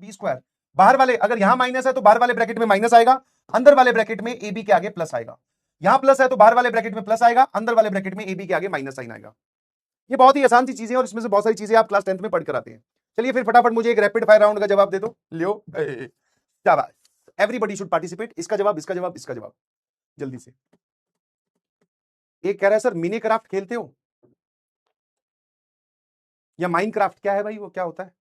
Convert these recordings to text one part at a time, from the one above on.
B square, बाहर वाले अगर यहां माइनस है तो बाहर वाले ब्रैकेट में माइनस आएगा, अंदर वाले ब्रैकेट में ए बी के आगे प्लस आएगा। यहां प्लस है तो बाहर वाले ब्रैकेट में प्लस आएगा, अंदर वाले ब्रैकेट में ए बी के आगे माइनस साइन आएगा। ये बहुत ही आसान सी चीजें और इसमें से बहुत सारी चीजें आप क्लास 10th में पढ़ कर आते हैं। चलिए फिर फटाफट मुझे एक रैपिड फायर राउंड का जवाब दे दो, लियो शाबाश, एवरीबॉडी शुड पार्टिसिपेट। इसका जवाब, इसका जवाब, इसका जवाब, जल्दी से। एक कह रहा है सर मिनी क्राफ्ट खेलते हो या माइनक्राफ्ट, क्या है भाई वो, क्या होता है?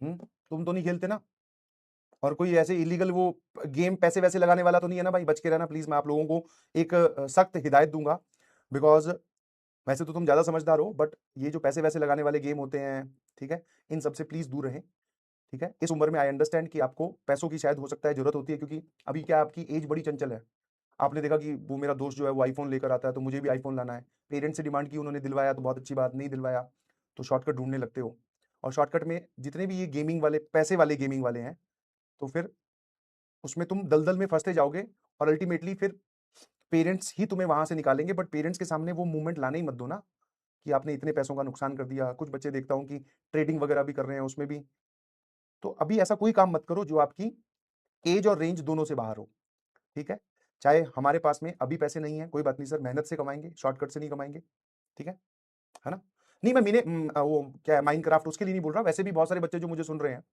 तुम तो नहीं खेलते ना? और कोई ऐसे इलीगल वो गेम पैसे वैसे लगाने वाला तो नहीं है ना भाई? बच के रहना प्लीज। मैं आप लोगों को एक सख्त हिदायत दूंगा, बिकॉज वैसे तो तुम ज्यादा समझदार हो, बट ये जो पैसे वैसे लगाने वाले गेम होते हैं, ठीक है, इन सबसे प्लीज दूर रहें। ठीक है, इस उम्र में आई अंडरस्टैंड कि आपको पैसों की शायद हो सकता है जरूरत होती है, क्योंकि अभी क्या आपकी एज बड़ी चंचल है। आपने देखा कि वो मेरा दोस्त जो है वो आईफोन लेकर आता है, तो मुझे भी आईफोन लाना है। पेरेंट्स से डिमांड की, उन्होंने दिलवाया तो बहुत अच्छी बात, नहीं दिलवाया तो शॉर्टकट ढूंढने लगते हो। और शॉर्टकट में जितने भी ये गेमिंग वाले, पैसे वाले गेमिंग वाले हैं, तो फिर उसमें तुम दलदल में फंसते जाओगे और अल्टीमेटली फिर पेरेंट्स ही तुम्हें वहां से निकालेंगे। बट पेरेंट्स के सामने वो मूवमेंट लाने ही मत दो ना कि आपने इतने पैसों का नुकसान कर दिया। कुछ बच्चे देखता हूं कि ट्रेडिंग वगैरह भी कर रहे हैं उसमें भी। तो अभी ऐसा कोई काम मत करो जो आपकी एज और रेंज दोनों से बाहर हो। ठीक है, चाहे हमारे पास में अभी पैसे नहीं है, कोई बात नहीं सर, मेहनत से कमाएंगे, शॉर्टकट से नहीं कमाएंगे। ठीक है ना? नहीं मैं मीने वो क्या है, माइनक्राफ्ट, उसके लिए नहीं बोल रहा। वैसे भी बहुत सारे बच्चे जो मुझे सुन रहे हैं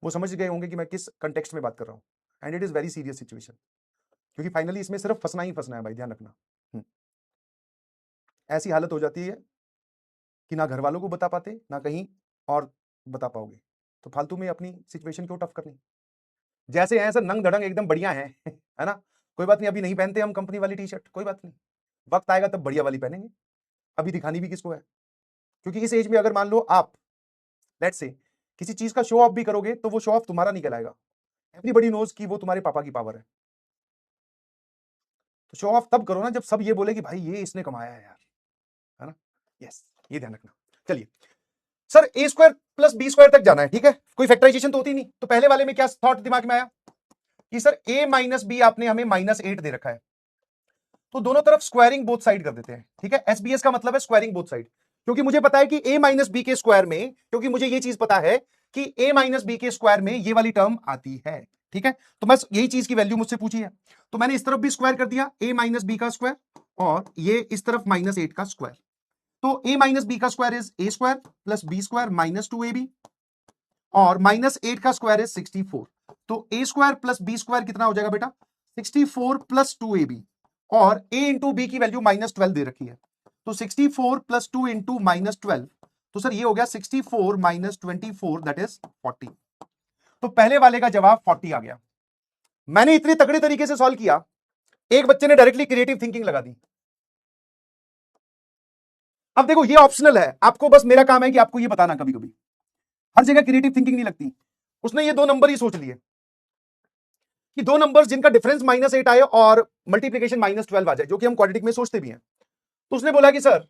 वो समझ गए होंगे कि मैं किस कंटेक्स्ट में बात कर रहा हूँ। And it is very serious situation, क्योंकि फाइनली इसमें सिर्फ फंसना ही फंसना है भाई, ध्यान रखना। ऐसी हालत हो जाती है कि ना घर वालों को बता पाते, ना कहीं और बता पाओगे, तो फालतू में अपनी सिचुएशन क्यों टफ करनी। जैसे हैं सर नंग धड़ंग एकदम बढ़िया है है ना? कोई बात नहीं, अभी नहीं पहनते हम कंपनी वाली टी शर्ट, कोई बात नहीं, वक्त आएगा तब बढ़िया वाली पहनेंगे। अभी दिखानी भी किसको है? क्योंकि इस एज में अगर मान लो आप लेट्स से किसी चीज का शो ऑफ भी करोगे तो वो शो ऑफ तुम्हारा नहीं कहलाएगा। एवरीबॉडी नोज कि वो तुम्हारे पापा की पावर है। तो शो ऑफ तब करो ना जब सब ये बोले कि भाई ये इसने कमाया है यार, है ना? यस, ये ध्यान रखना। चलिए sir, A square plus B square तक जाना है, ठीक है, कोई फैक्टराइजेशन तो होती नहीं। तो पहले वाले में क्या थॉट दिमाग में आया कि सर ए माइनस बी आपने हमें -8 दे रखा है, तो दोनों तरफ स्क्वायरिंग बोथ साइड कर देते हैं। ठीक है, एसबीएस का मतलब है स्क्वायरिंग बोथ साइड, क्योंकि मुझे पता है कि ए माइनस बी के स्क्वायर में, क्योंकि मुझे ये चीज पता है कि ए माइनस बी के स्क्वायर में ये वाली टर्म आती है। ठीक है, तो बस यही चीज की वैल्यू मुझसे पूछी है, तो मैंने इस तरफ भी स्क्वायर कर दिया, ए माइनस बी का स्क्वायर, और ये इस तरफ -8 का स्क्वायर। तो ए माइनस बी का square is A square plus B square -2ab, और -8 का स्क्वायर इज 64। तो ए स्क्वायर प्लस बी स्क्वायर कितना हो जाएगा बेटा? 64 प्लस 2ab, और a इंटू बी की वैल्यू -12 दे रखी है, तो 64 प्लस 2 इंटू -12, तो सर ये हो गया 64 -24 दैट इज 40। तो पहले वाले का जवाब 40 आ गया। मैंने इतने तगड़े तरीके से सॉल्व किया, एक बच्चे ने डायरेक्टली क्रिएटिव थिंकिंग लगा दी। अब देखो ये ऑप्शनल है, आपको बस मेरा काम है कि आपको ये बताना, कभी कभी हर जगह क्रिएटिव थिंकिंग नहीं लगती। उसने ये दो नंबर ही सोच लिए कि दो नंबर्स जिनका डिफरेंस -8 आए और मल्टीप्लीकेशन -12 आ जाए, जो कि हम क्वाड्रेटिक में सोचते भी हैं। तो उसने बोला कि sir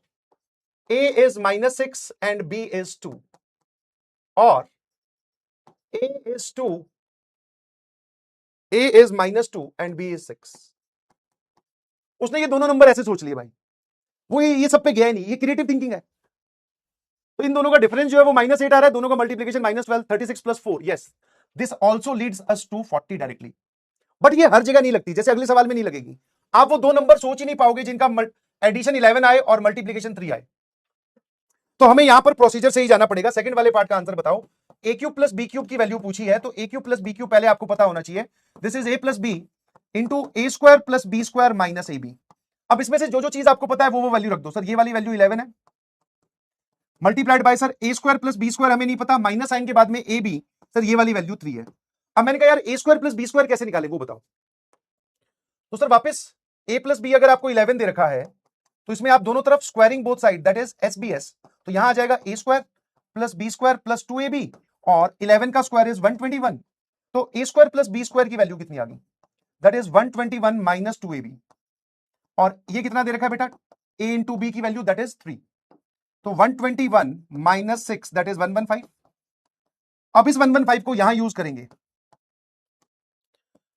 a is -6 and b is 2, और a is 2, a is -2 and b is 6। उसने ये दोनों नंबर ऐसे सोच लिए भाई, वो ये सब पे गया ही नहीं, ये क्रिएटिव थिंकिंग है। तो इन दोनों का डिफरेंस जो है वो -8 आ रहा है, दोनों का multiplication -12, 36 + 4, yes this also leads us to 40 directly. But ये हर जगह नहीं लगती, जैसे अगले सवाल में नहीं लगेगी। आप वो दो नंबर सोच ही नहीं पाओगे जिनका एडिशन 11 आए और मल्टीप्लीकेशन 3 आए। तो हमें यहां पर प्रोसीजर से ही जाना पड़ेगा। सेकंड वाले पार्ट का आंसर बताओ। A cube plus B cube की वैल्यू पूछी है, तो A cube plus B cube पहले आपको पता होना चाहिए। This is A plus B into A square plus B square minus A B. अब इसमें से जो जो चीज आपको पता है वो वैल्यू रख दो। सर ये वाली वैल्यू 11 है, multiplied by sir A square plus B square हमें नहीं पता, माइनस साइन के बाद में ए बी, सर ये वाली वैल्यू 3 है। अब मैंने कहा यार ए स्क्वायर प्लस बी स्क्वायर कैसे निकाले वो बताओ। तो सर वापस ए प्लस बी अगर आपको 11 दे रखा है, तो इसमें आप दोनों तरफ squaring both side that is SBS, तो यहां आ जाएगा a square plus B square plus 2ab, और 11 का स्क्वायर इज 121। तो ए स्क्वायर प्लस बी स्क्वायर की वैल्यू कितनी आ गई? दैट इज 121 माइनस 2ab, और ये कितना दे रखा है बेटा? ए इंटू बी की वैल्यू दैट इज 3, तो 121 माइनस 6 दैट इज 115। अब इस 115 को यहां यूज करेंगे,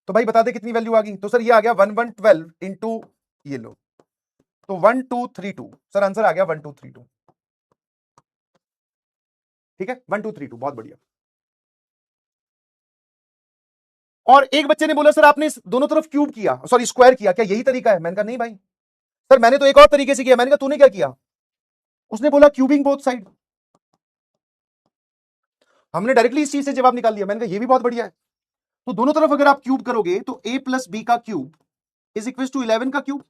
तो भाई बता दे कितनी वैल्यू आ गई? तो सर ये आ गया 1112 इंटू ये लो, तो 1232, सर आंसर आ गया 1232। ठीक है, 1 2 3 2, बहुत बढ़िया। और एक बच्चे ने बोला सर आपने दोनों तरफ क्यूब किया, सॉरी स्क्वायर किया, क्या यही तरीका है? मैंने कहा नहीं भाई सर, मैंने तो एक और तरीके से किया। मैंने कहा तूने क्या किया? उसने बोला क्यूबिंग बोथ साइड। हमने डायरेक्टली इस चीज से जवाब निकाल लिया। मैंने कहा ये भी बहुत बढ़िया है। तो दोनों तरफ अगर आप क्यूब करोगे तो a प्लस बी का क्यूब इज इक्वल टू 11 का क्यूब।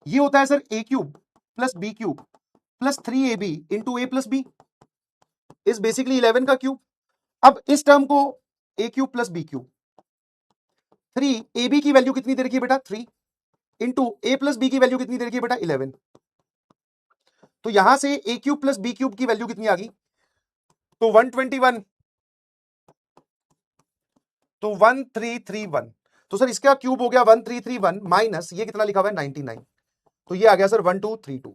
ये होता है sir a cube plus B cube plus 3ab into a plus B is basically 11 का क्यूब। अब इस टर्म को a cube plus B cube, 3ab की वैल्यू कितनी दे रखी है बेटा? 3 इंटू a प्लस बी की वैल्यू कितनी दे रखी है बेटा? 11। तो यहां से a cube plus B cube की वैल्यू कितनी आ गई? तो 121, तो 1331। तो सर इसका क्यूब हो गया 1331 माइनस ये कितना लिखा हुआ है 99, तो ये आ गया सर 1232।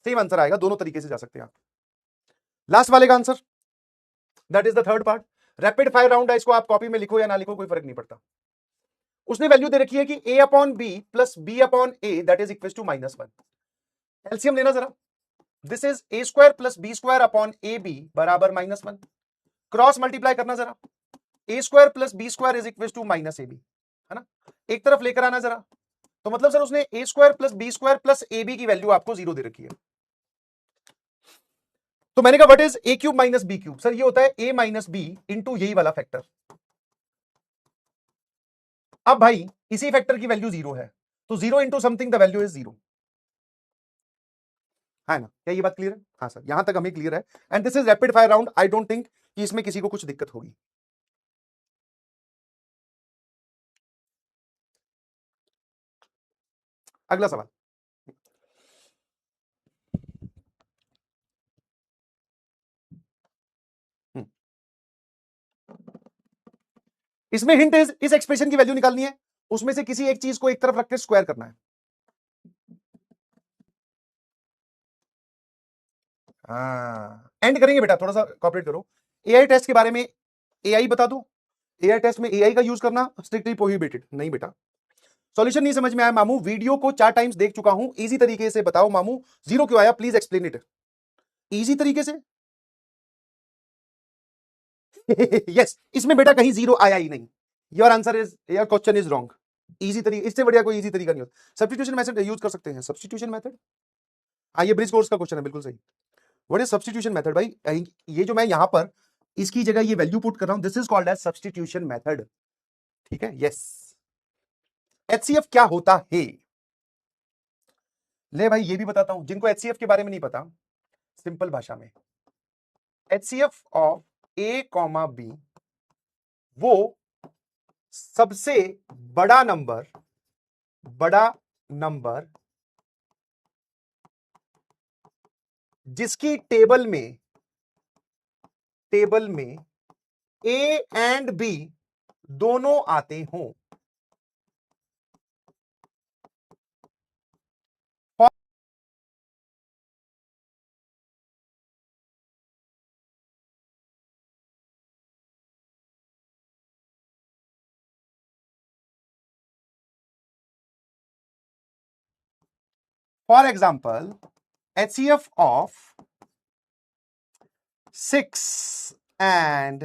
सेम आंसर आएगा, दोनों तरीके से जा सकते हैं आप। लास्ट वाले का answer, that is the third part. Rapid fire round है, इसको आप कॉपी में लिखो या ना लिखो कोई फर्क नहीं पड़ता। उसने वैल्यू दे रखी है कि a upon B plus B upon A that is equal to -1। LCM लेना जरा। This is a square plus B square upon A B बराबर -1। क्रॉस मल्टीप्लाई करना जरा, a square plus B square is equal to minus A B, है ना? एक तरफ लेकर आना जरा। तो मतलब सर उसने a square plus B square plus A B की वैल्यू आपको 0 दे रखी है। तो मैंने कहा what is a cube minus B cube? Sir ये होता है a माइनस बी इंटू यही वाला फैक्टर। अब भाई इसी फैक्टर की वैल्यू 0 है, तो 0 into something the value is 0, है ना? क्या ये बात क्लियर है? हाँ सर, यहां तक हमें क्लियर है। And this is rapid fire round. I don't think कि इसमें किसी को कुछ दिक्कत होगी। अगला सवाल, इसमें हिंट इस एक्सप्रेशन की वैल्यू निकालनी है, उसमें से किसी एक चीज को एक तरफ रख के स्क्वायर करना है। एंड करेंगे बेटा, थोड़ा सा कॉपरेट करो। एआई टेस्ट के बारे में एआई बता दो। एआई टेस्ट में एआई का यूज करना स्ट्रिक्टली प्रोहिबिटेड। नहीं बेटा, सॉल्यूशन नहीं समझ में आया मामू, वीडियो को 4 टाइम्स देख चुका हूं, इजी तरीके से बताओ मामू, 0 क्यों आया? प्लीज एक्सप्लेन इट इजी तरीके से। यस, इसमें बेटा कहीं 0 आया ही नहीं। Your answer is, your question is wrong. Easy तरीका, इससे बढ़िया कोई इजी तरीका नहीं होता। सब्स्टिट्यूशन मेथड यूज कर सकते हैं। सब्स्टिट्यूशन मेथड, हाँ ये ब्रिज कोर्स का क्वेश्चन है, बिल्कुल सही। What is substitution method? भाई ये जो मैं यहां पर इसकी जगह ये वैल्यू पुट कर रहा हूं, this is called as substitution method. ठीक है, यस। एचसीएफ क्या होता है? ले भाई ये भी बताता हूं जिनको एचसीएफ के बारे में नहीं पता, सिंपल भाषा में। HCF of A comma B वो सबसे बड़ा नंबर जिसकी टेबल में ए एंड बी दोनों आते हों। For example, HCF of 6 and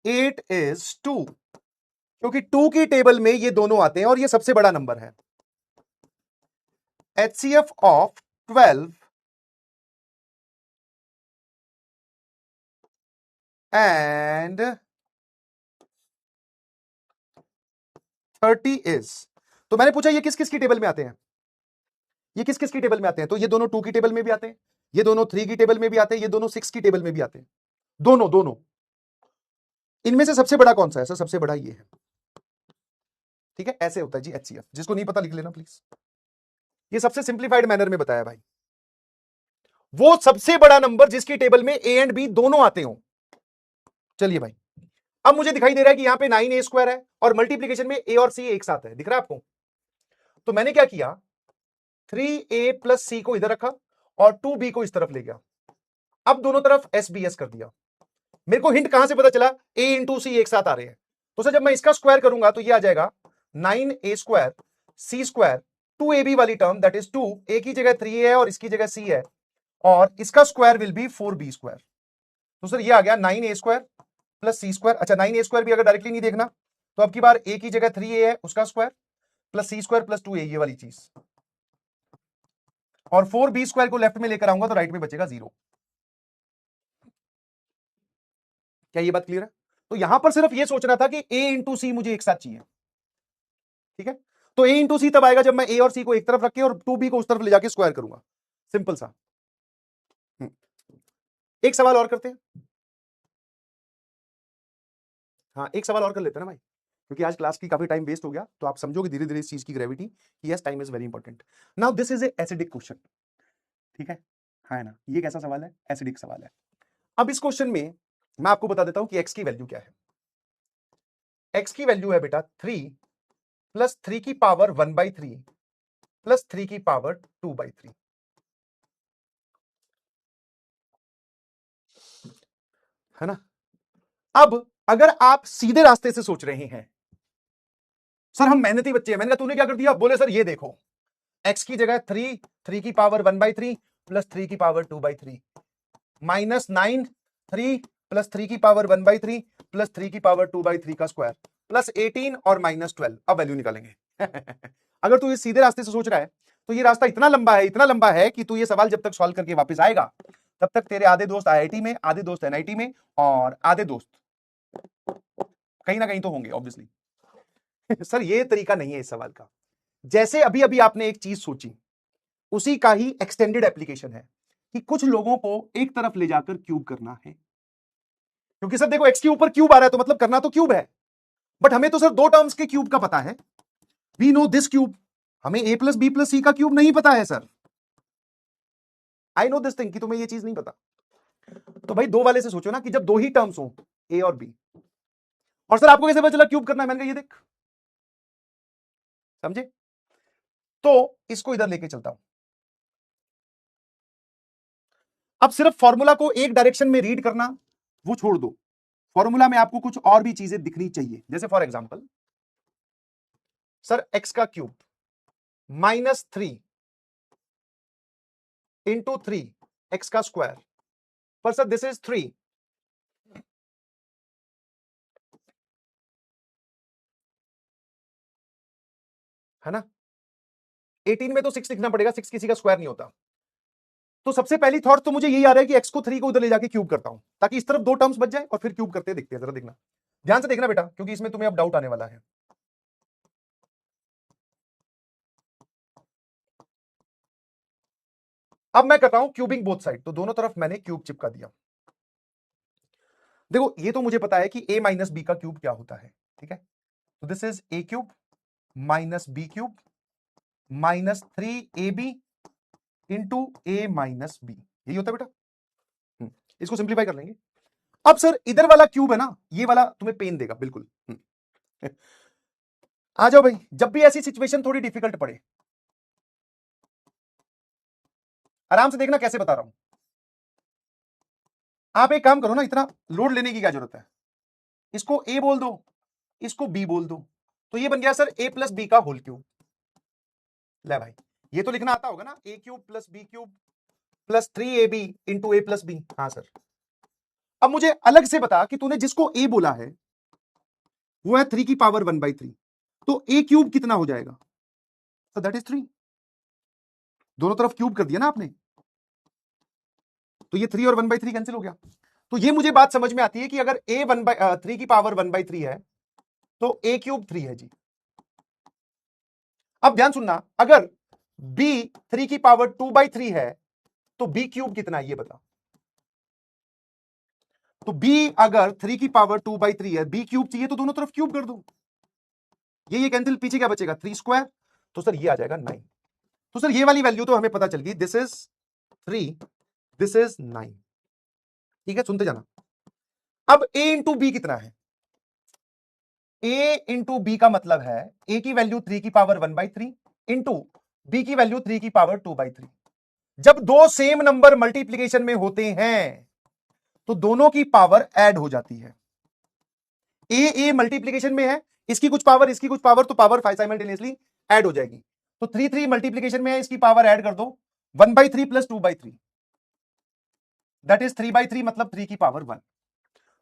8 is 2, क्योंकि 2 की टेबल में ये दोनों आते हैं और ये सबसे बड़ा नंबर है। HCF ऑफ 12 and 30 is, तो मैंने पूछा ये किस किस की टेबल में आते हैं? ये किस किस की टेबल में आते हैं? तो ये दोनों 2 की टेबल में भी आते हैं, ये दोनों 3 की टेबल में भी आते हैं, ये दोनों 6 की टेबल में भी आते हैं। दोनों इनमें से सबसे बड़ा कौन सा है? सर सबसे बड़ा ये है। ठीक है, ऐसे होता है जी HCF। जिसको नहीं पता लिख लेना प्लीज। ये सबसे सिंप्लीफाइड मैनर में बताया भाई। वो सबसे बड़ा नंबर जिसकी टेबल में ए एंड बी दोनों आते हो। चलिए भाई, अब मुझे दिखाई दे रहा है कि यहां पे 9a² है और मल्टीप्लीकेशन में ए और सी एक साथ है, दिख रहा है आपको? तो मैंने क्या किया, 3a प्लस सी को इधर रखा और 2b को इस तरफ ले गया। अब दोनों तरफ SBS कर दिया। मेरे को हिंट कहां से पता चला? a इंटू सी एक साथ आ रहे हैं। तो सर जब मैं इसका स्क्वायर करूंगा तो ये आ जाएगा 9a² c² 2ab वाली टर्म दैट इज 2, a की जगह 3a है और इसकी जगह c है, और इसका स्क्वायर विल बी 4b²। तो सर ये आ गया 9a² प्लस c²। अच्छा 9a² भी अगर डायरेक्टली नहीं देखना तो अब की बार a की जगह 3a है उसका square plus c² plus 2a, ये वाली चीज, और 4b² को लेफ्ट में लेकर आऊंगा तो राइट में बचेगा 0। क्या ये बात क्लियर है? तो यहां पर सिर्फ ये सोचना था कि a इंटू सी मुझे एक साथ चाहिए, ठीक है? तो a इंटू सी तब आएगा जब मैं a और c को एक तरफ रख के और 2b को उस तरफ ले जाके स्क्वायर करूंगा, सिंपल सा। एक सवाल और करते हैं। हाँ एक सवाल और कर लेते हैं ना भाई, क्योंकि आज क्लास की काफी टाइम वेस्ट हो गया, तो आप समझोगे धीरे धीरे इस चीज की ग्रेविटी कि yes time is very important. Now this is A acidic question, ठीक है? हाँ है ना, ये कैसा सवाल है? एसिडिक सवाल है। अब इस क्वेश्चन में मैं आपको बता देता हूं कि x की वैल्यू क्या है। x की वैल्यू है बेटा 3 प्लस 3 की पावर 1/3 प्लस 3 की पावर 2/3, है ना? अब अगर आप सीधे रास्ते से सोच रहे हैं, सर हम मेहनती बच्चे हैं, मैंने कहा तूने क्या कर दिया? बोले सर ये देखो x की जगह 3 की पावर 1/3 प्लस 3 की पावर 2/3 माइनस 9 3 प्लस 3 की पावर 1/3 प्लस 3 की पावर 2/3 का स्क्वायर प्लस 18 और माइनस 12। अब वैल्यू निकालेंगे। अगर तू ये सीधे रास्ते से सोच रहा है तो ये रास्ता इतना लंबा है कि तू ये सवाल जब तक सॉल्व करके वापस आएगा तब तक तेरे आधे दोस्त IIT में, आधे दोस्त NIT में, और आधे दोस्त कहीं ना कहीं तो होंगे ऑब्वियसली। सर ये तरीका नहीं है इस सवाल का। जैसे अभी अभी आपने एक चीज सोची उसी का ही एक्सटेंडेड एप्लीकेशन है कि कुछ लोगों को एक तरफ ले जाकर क्यूब करना है, क्योंकि सर देखो x के ऊपर क्यूब आ रहा है तो मतलब करना तो क्यूब है, बट हमें तो सर दो टर्म्स के क्यूब का पता है, वी नो दिस क्यूब, हमें a प्लस बी प्लस सी का क्यूब नहीं पता है sir. I know this thing कि तुम्हें ये चीज नहीं पता। तो भाई दो वाले से सोचो ना कि जब दो ही टर्म्स हो a और b, और सर आपको कैसे पता चला क्यूब करना है? मैंने कहा ये देख, समझे? तो इसको इधर लेके चलता हूं। अब सिर्फ फॉर्मूला को एक डायरेक्शन में रीड करना वो छोड़ दो, फॉर्मूला में आपको कुछ और भी चीजें दिखनी चाहिए। जैसे फॉर एग्जांपल सर x का क्यूब -3 इंटू 3 x का स्क्वायर, पर सर दिस इज 3, है ना? 18 में तो 6 लिखना पड़ेगा, 6 किसी का स्क्वायर नहीं होता। तो सबसे पहली थॉट तो मुझे यही आ रहा है कि x को 3 को उधर ले जाके क्यूब करता हूं ताकि इस तरफ दो टर्म्स बच जाए और फिर क्यूब करते देखते हैं। जरा देखना, ध्यान से देखना बेटा, क्योंकि इसमें तुम्हें अब डाउट आने वाला है। अब मैं करता हूं क्यूबिंग बोथ साइड, तो दोनों तरफ मैंने क्यूब चिपका दिया। देखो ये तो मुझे पता है कि a माइनस बी का क्यूब क्या होता है, ठीक है? तो this is a cube minus B cube minus 3ab into a minus B, यही होता है बेटा। इसको सिंप्लीफाई कर लेंगे। अब सर इधर वाला क्यूब है ना, ये वाला तुम्हें पेन देगा बिल्कुल। आ जाओ भाई, जब भी ऐसी सिचुएशन थोड़ी डिफिकल्ट पड़े आराम से देखना कैसे बता रहा हूं। आप एक काम करो ना, इतना लोड लेने की क्या जरूरत है, इसको a बोल दो, इसको b बोल दो, तो ये बन गया सर a प्लस बी का होल क्यूब। ले भाई ये तो लिखना आता होगा ना, a cube plus B cube plus 3ab into a plus B. हाँ सर, अब मुझे अलग से बता कि तूने जिसको a बोला है वो है 3 की पावर 1/3, तो a क्यूब कितना हो जाएगा? तो दैट इज 3। दोनों तरफ क्यूब कर दिया ना आपने, तो ये 3 और 1/3 कैंसिल हो गया। तो ये मुझे बात समझ में आती है कि अगर a 3 की पावर 1/3 है तो a क्यूब 3 है जी। अब ध्यान सुनना, अगर b 3 की पावर 2/3 है तो b क्यूब कितना है ये बता। तो b अगर 3 की पावर 2/3 है, b क्यूब चाहिए तो दोनों तरफ क्यूब कर दो, ये कैंसिल, पीछे क्या बचेगा 3 स्क्वायर, तो सर ये आ जाएगा 9। तो सर ये वाली वैल्यू तो हमें पता चल गई, दिस इज 3, दिस इज 9, ठीक है? सुनते जाना। अब a इंटू बी कितना है? a इंटू बी का मतलब है a की वैल्यू 3 की पावर 1/3 इंटू b की वैल्यू 3 की पावर 2/3। जब दो सेम नंबर मल्टीप्लीकेशन में होते हैं तो दोनों की पावर ऐड हो जाती है। a मल्टीप्लीकेशन में है, इसकी कुछ पावर इसकी कुछ पावर, तो पावर साइमल्टेनियसली ऐड हो जाएगी। तो 3 3 मल्टीप्लीकेशन में है, इसकी पावर ऐड कर दो 1/3 प्लस 2/3, दैट इज 3/3 मतलब 3 की पावर 1।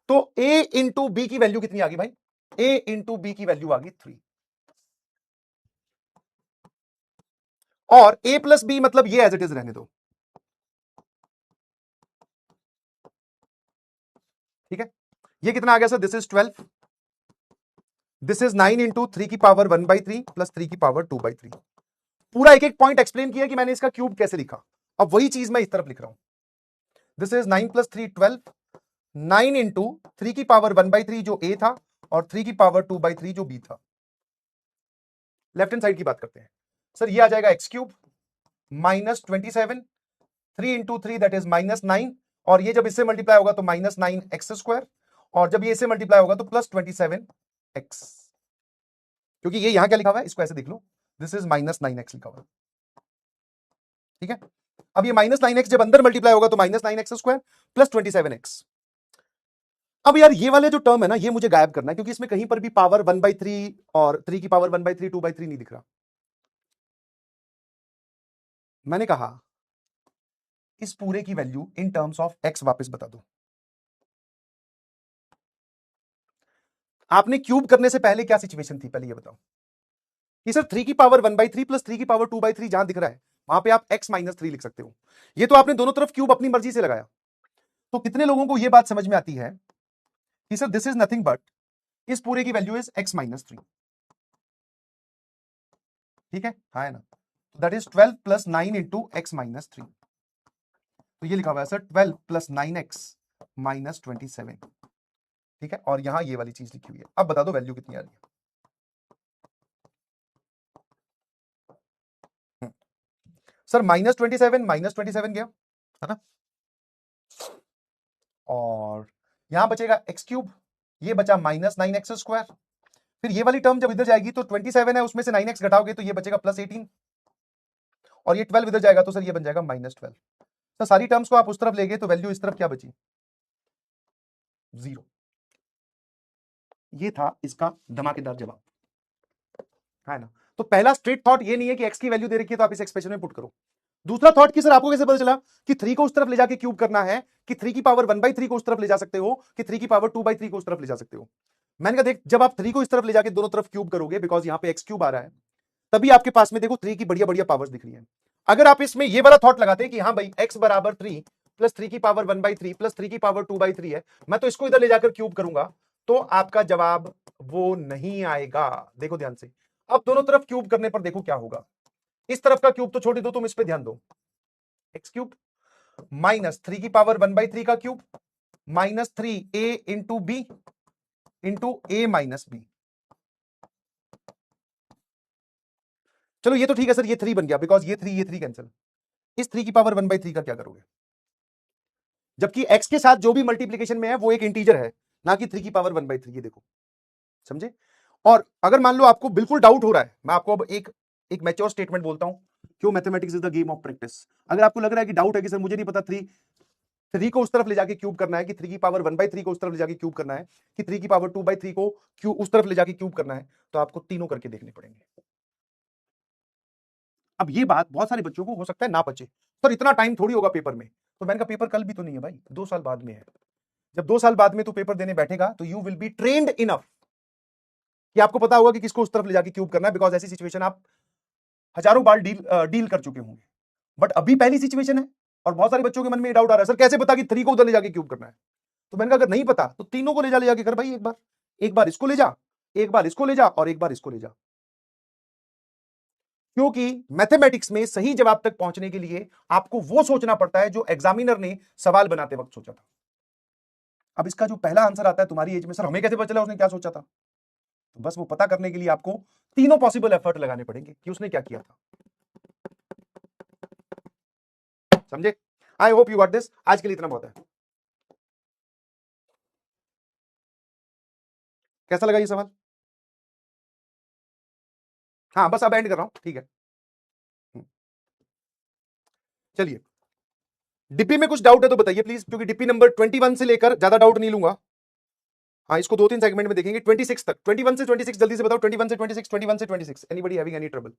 तो a इंटू बी की वैल्यू कितनी आ गई भाई? a इंटू बी की वैल्यू आ गई 3। और a प्लस बी मतलब ये एज इट इज रहने दो, ठीक है। ये कितना आ गया sir? This is 12, this is 9 into 3 की पावर 1/3 प्लस 3 की पावर 2/3। पूरा एक एक पॉइंट एक्सप्लेन किया कि मैंने इसका क्यूब कैसे लिखा। अब वही चीज मैं इस तरफ लिख रहा हूं। दिस इज 9 प्लस 3 12, 9 इंटू 3 की पावर 1/3 जो a था और 3 की पावर 2/3 जो b था। लेफ्ट हैंड साइड की बात करते हैं सर। ये आ जाएगा x cube minus 27, 3 into 3 that is -9, और ये जब इससे मल्टीप्लाई होगा तो -9x², और जब ये इससे मल्टीप्लाई होगा तो +27x, क्योंकि ये यहां क्या लिखा हुआ है इसको ऐसे देख लो, दिस इज -9x लिखा हुआ है, ठीक है। अब ये -9x जब अंदर मल्टीप्लाई होगा तो -9x² +27x। अब यार ये वाले जो टर्म है ना, ये मुझे गायब करना है, क्योंकि इसमें कहीं पर भी पावर 1/3 और 3 की पावर 1/3 2/3 नहीं दिख रहा। मैंने कहा इस पूरे की value in terms of x वापस बता दो। आपने क्यूब करने से पहले क्या सिचुएशन थी, पहले ये बताओ कि सर 3 की पावर 1/3 प्लस 3 की पावर 2/3 जहां दिख रहा है वहां पे आप x-3 लिख सकते हो। ये तो आपने दोनों तरफ क्यूब अपनी मर्जी से लगाया। तो कितने लोगों को यह बात समझ में आती है कि sir this is nothing but, इस पूरे की वैल्यू इज x-3, ठीक है, हाँ है ना। That is 12 plus 9 into x-3। तो ये लिखा हुआ है सर 12 प्लस 9x माइनस 27, ठीक है। और यहां ये वाली चीज लिखी हुई है। अब बता दो वैल्यू कितनी आ रही है। सर -27 गया है ना, और यहां बचेगा एक्स क्यूब, ये बचा -9x²। फिर ये वाली टर्म जब इधर जाएगी तो 27 है, उसमें से 9x घटाओगे तो ये बचेगा +18, और ये 12 इधर जाएगा तो सर ये बन जाएगा -12। तो सारी टर्म्स को आप उस तरफ ले गए तो वैल्यू इस तरफ क्या बची? 0। ये था इसका धमाकेदार जवाब, है ना। तो पहला स्ट्रेट थॉट ये नहीं है कि x की वैल्यू दे रखी है तो आप इस एक्सप्रेशन में पुट करो। दूसरा थॉट कि सर आपको कैसे पता चला कि 3 को उस तरफ ले जाके क्यूब करना है, कि 3 की पावर 1/3 को उस तरफ ले जा सकते हो, कि 3 की पावर 2/3 को उस तरफ ले जा सकते हो। मैंने कहा देख, जब आप 3 को इस तरफ ले जाके दोनों तरफ क्यूब करोगे, बिकॉज यहां पे एक्स क्यूब आ रहा है, तभी आपके पास में देखो 3 की बढ़िया बढ़िया पावर्स दिख रही है। अगर आप इसमें ये वाला थॉट लगाते कि हाँ भाई x बराबर 3 प्लस 3 की पावर 1/3 प्लस 3 की पावर 2/3 है, मैं तो इसको इधर ले जाकर क्यूब करूंगा, तो आपका जवाब वो नहीं आएगा। देखो ध्यान से, अब दोनों तरफ क्यूब करने पर देखो क्या होगा। इस तरफ का क्यूब तो छोड़ दो, तुम इस पे ध्यान दो। एक्स क्यूब माइनस 3 की पावर 1/3 का cube -3a into B into a minus B. चलो ये तो ठीक है सर, ये 3 बन गया, बिकॉज ये 3 कैंसिल। इस 3 की पावर 1/3 का क्या करोगे? जबकि x के साथ जो भी मल्टीप्लीकेशन में है वो एक इंटीजर है, ना कि 3 की पावर 1/3। ये देखो, समझे। और अगर मान लो आपको बिल्कुल डाउट हो रहा है, मैं आपको अब एक मैच्योर स्टेटमेंट बोलता हूं, क्यों mathematics is the game of practice. अगर आपको लग रहा है कि डाउट है कि सर मुझे नहीं पता 3 को उस तरफ ले जाके क्यूब करना है, कि 3 की पावर 1/3 को उस तरफ ले जाके क्यूब करना है, कि 3 की पावर 2/3 को क्यूब उस तरफ ले जाके क्यूब करना है, तो आपको तीनों करके देखने पड़ेंगे। अब ये बात बहुत सारे बच्चों को हो सकता है ना बचे, सर इतना टाइम थोड़ी होगा पेपर में। तो मैंने कहा पेपर कल भी तो नहीं है भाई, 2 साल बाद में है। जब 2 साल बाद में तू पेपर देने बैठेगा तो you will be trained enough कि आपको पता होगा कि किसको उस तरफ ले जाके क्यूब करना है, बिकॉज ऐसी सिचुएशन आप हजारों बार डील कर चुके होंगे। बट अभी पहली सिचुएशन है, और बहुत सारे बच्चों के मन में ये डाउट आ रहा है, सर कैसे पता कि 3 को उधर ले जाके क्यूब करना है। तो मैंने कहा अगर नहीं पता तो तीनों को ले जाके कर भाई, एक बार इसको ले जा, एक बार इसको ले जा, और एक बार इसको ले जा। क्योंकि मैथमेटिक्स में सही जवाब तक पहुंचने के लिए आपको वो सोचना पड़ता है जो एग्जामिनर ने सवाल बनाते वक्त सोचा था। अब इसका जो पहला आंसर आता है तुम्हारी एज में, सर हमें कैसे पता चला उसने क्या सोचा था? तो बस वो पता करने के लिए आपको तीनों पॉसिबल एफर्ट लगाने पड़ेंगे कि उसने क्या किया था। समझे? I hope you got this. आज के लिए इतना बहुत है। कैसा लगा ये सवाल? हाँ बस अब एंड कर रहा हूं, ठीक है। चलिए, डिप्पी में कुछ डाउट है तो बताइए प्लीज, क्योंकि डिप्पी नंबर 21 से लेकर ज्यादा डाउट नहीं लूंगा। हाँ, इसको 2-3 सेगमेंट में देखेंगे, 26 तक। 21 से 26 जल्दी से बताओ। 21 से 26, 21 से 26, anybody having any trouble?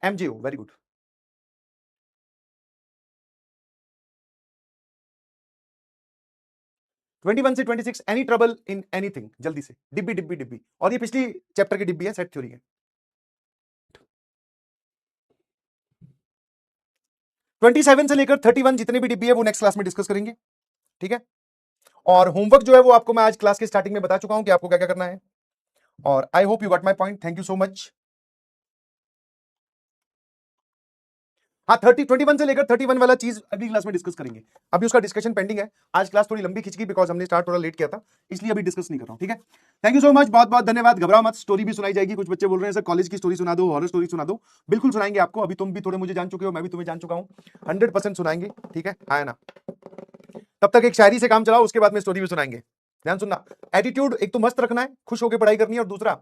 MgO, very good. 21 से 26 एनी ट्रबल इन एनीथिंग, जल्दी से डिब्बी डिब्बी डिब्बी, और ये पिछली चैप्टर की डिब्बी है, सेट थ्योरी है। 27 से लेकर 31 जितने भी डिब्बी है वो नेक्स्ट क्लास में डिस्कस करेंगे, ठीक है। और होमवर्क जो है वो आपको मैं आज क्लास के स्टार्टिंग में बता चुका हूं कि आपको क्या क्या करना है, और I hope you got my point. Thank you so much. हाँ, 21 से लेकर 31 वाला चीज अगली क्लास में डिस्कस करेंगे, अभी उसका डिस्कशन पेंडिंग है। आज क्लास थोड़ी लंबी खिंच गई बिकॉज हमने स्टार्ट थोड़ा लेट किया था, इसलिए अभी डिस्कस नहीं कर रहा हूं, ठीक है। थैंक यू सो मच, बहुत बहुत धन्यवाद। घबराओ मत, स्टोरी भी सुनाई जाएगी। कुछ बच्चे बोल रहे हैं सर कॉलेज की स्टोरी सुना दो, हॉरर स्टोरी सुना दो, बिल्कुल सुनाएंगे आपको। अभी तुम भी थोड़े मुझे जान चुके हो, मैं भी तुम्हें जान चुका हूं, 100% सुनाएंगे, ठीक है, आया ना। तब तक एक शायरी से काम चलाओ, उसके बाद में स्टोरी भी सुनाएंगे। ध्यान सुनना, एटीट्यूड एक तो मस्त रखना है, खुश होकर पढ़ाई करनी है, और दूसरा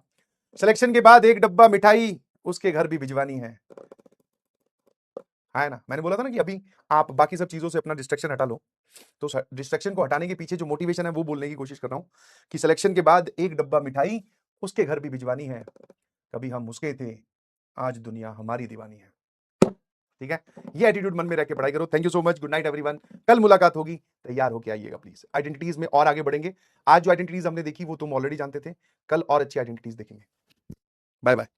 सिलेक्शन के बाद एक डब्बा मिठाई उसके घर भी भिजवानी है ना। मैंने बोला था ना कि अभी आप बाकी सब चीजों से अपना डिस्ट्रैक्शन हटा लो, तो डिस्ट्रैक्शन को हटाने के पीछे जो मोटिवेशन है वो बोलने की कोशिश कर रहा हूं कि सिलेक्शन के बाद एक डब्बा मिठाई उसके घर भी भिजवानी है, कभी हम उसके थे, आज दुनिया हमारी दीवानी है, ठीक है। ये एटीट्यूड मन में रह के पढ़ाई करो। Thank you so much, good night everyone. कल मुलाकात होगी, तैयार होके आइएगा प्लीज। आइडेंटिटीज में और आगे बढ़ेंगे। आज जो आइडेंटिटीज हमने देखी वो तुम ऑलरेडी जानते थे, कल और अच्छी आइडेंटिटीज देखेंगे। Bye bye.